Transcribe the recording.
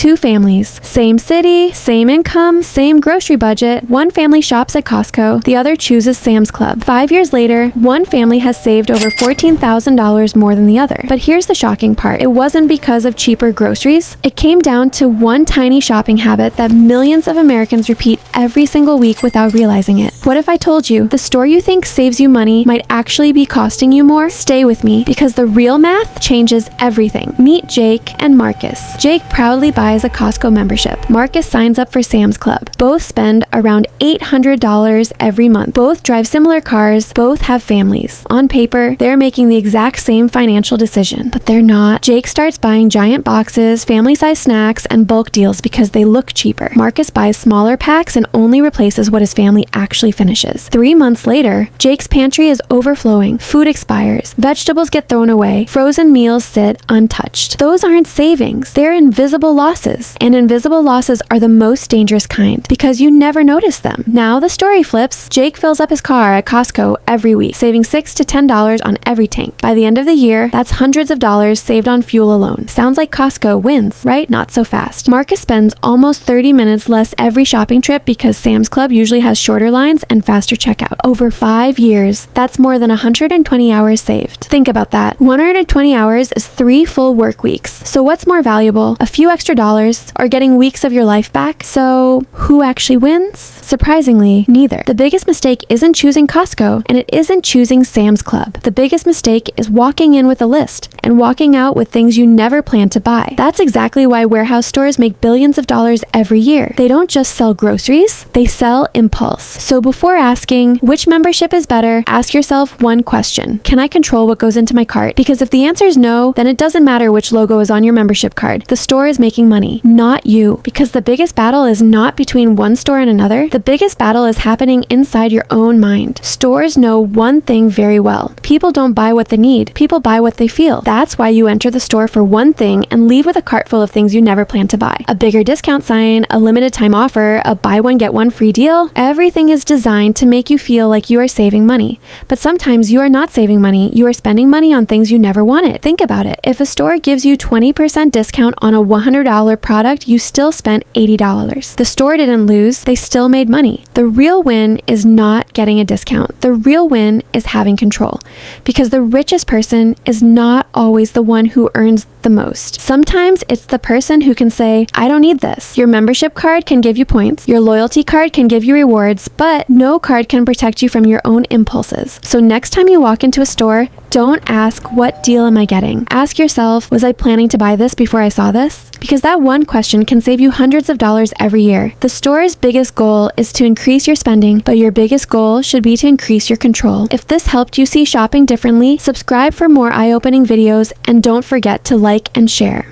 Two families. Same city, same income, same grocery budget. One family shops at Costco, the other chooses Sam's Club. 5 years later, one family has saved over $14,000 more than the other. But here's the shocking part. It wasn't because of cheaper groceries. It came down to one tiny shopping habit that millions of Americans repeat every single week without realizing it. What if I told you the store you think saves you money might actually be costing you more? Stay with me, because the real math changes everything. Meet Jake and Marcus. Jake proudly buys a Costco membership. Marcus signs up for Sam's Club. Both spend around $800 every month. Both drive similar cars. Both have families. On paper, they're making the exact same financial decision, but they're not. Jake starts buying giant boxes, family-sized snacks, and bulk deals because they look cheaper. Marcus buys smaller packs and only replaces what his family actually finishes. 3 months later, Jake's pantry is overflowing. Food expires. Vegetables get thrown away. Frozen meals sit untouched. Those aren't savings. They're invisible losses. And invisible losses are the most dangerous kind because you never notice them. Now the story flips. Jake fills up his car at Costco every week, saving $6 to $10 on every tank. By the end of the year, that's hundreds of dollars saved on fuel alone. Sounds like Costco wins, right? Not so fast. Marcus spends almost 30 minutes less every shopping trip because Sam's Club usually has shorter lines and faster checkout. Over 5 years, that's more than 120 hours saved. Think about that. 120 hours is 3 full work weeks. So what's more valuable? A few extra dollars or getting weeks of your life back? So who actually wins? Surprisingly, neither. The biggest mistake isn't choosing Costco, and it isn't choosing Sam's Club. The biggest mistake is walking in with a list and walking out with things you never planned to buy. That's exactly why warehouse stores make billions of dollars every year. They don't just sell groceries, they sell impulse. So before asking which membership is better, ask yourself one question. Can I control what goes into my cart? Because if the answer is no, then it doesn't matter which logo is on your membership card. The store is making money, not you. Because the biggest battle is not between one store and another. The biggest battle is happening inside your own mind. Stores know one thing very well. People don't buy what they need. People buy what they feel. That's why you enter the store for one thing and leave with a cart full of things you never planned to buy. A bigger discount sign, a limited time offer, a buy one get one free deal. Everything is designed to make you feel like you are saving money. But sometimes you are not saving money. You are spending money on things you never wanted. Think about it. If a store gives you 20% discount on a $100 product, you still spent $80. The store didn't lose. They still made money. The real win is not getting a discount. The real win is having control. Because the richest person is not always the one who earns the most. Sometimes it's the person who can say, I don't need this. Your membership card can give you points. Your loyalty card can give you rewards, but no card can protect you from your own impulses. So next time you walk into a store, don't ask, what deal am I getting? Ask yourself, was I planning to buy this before I saw this? Because that one question can save you hundreds of dollars every year. The store's biggest goal is to increase your spending, but your biggest goal should be to increase your control. If this helped you see shopping differently, subscribe for more eye-opening videos and don't forget to like and share.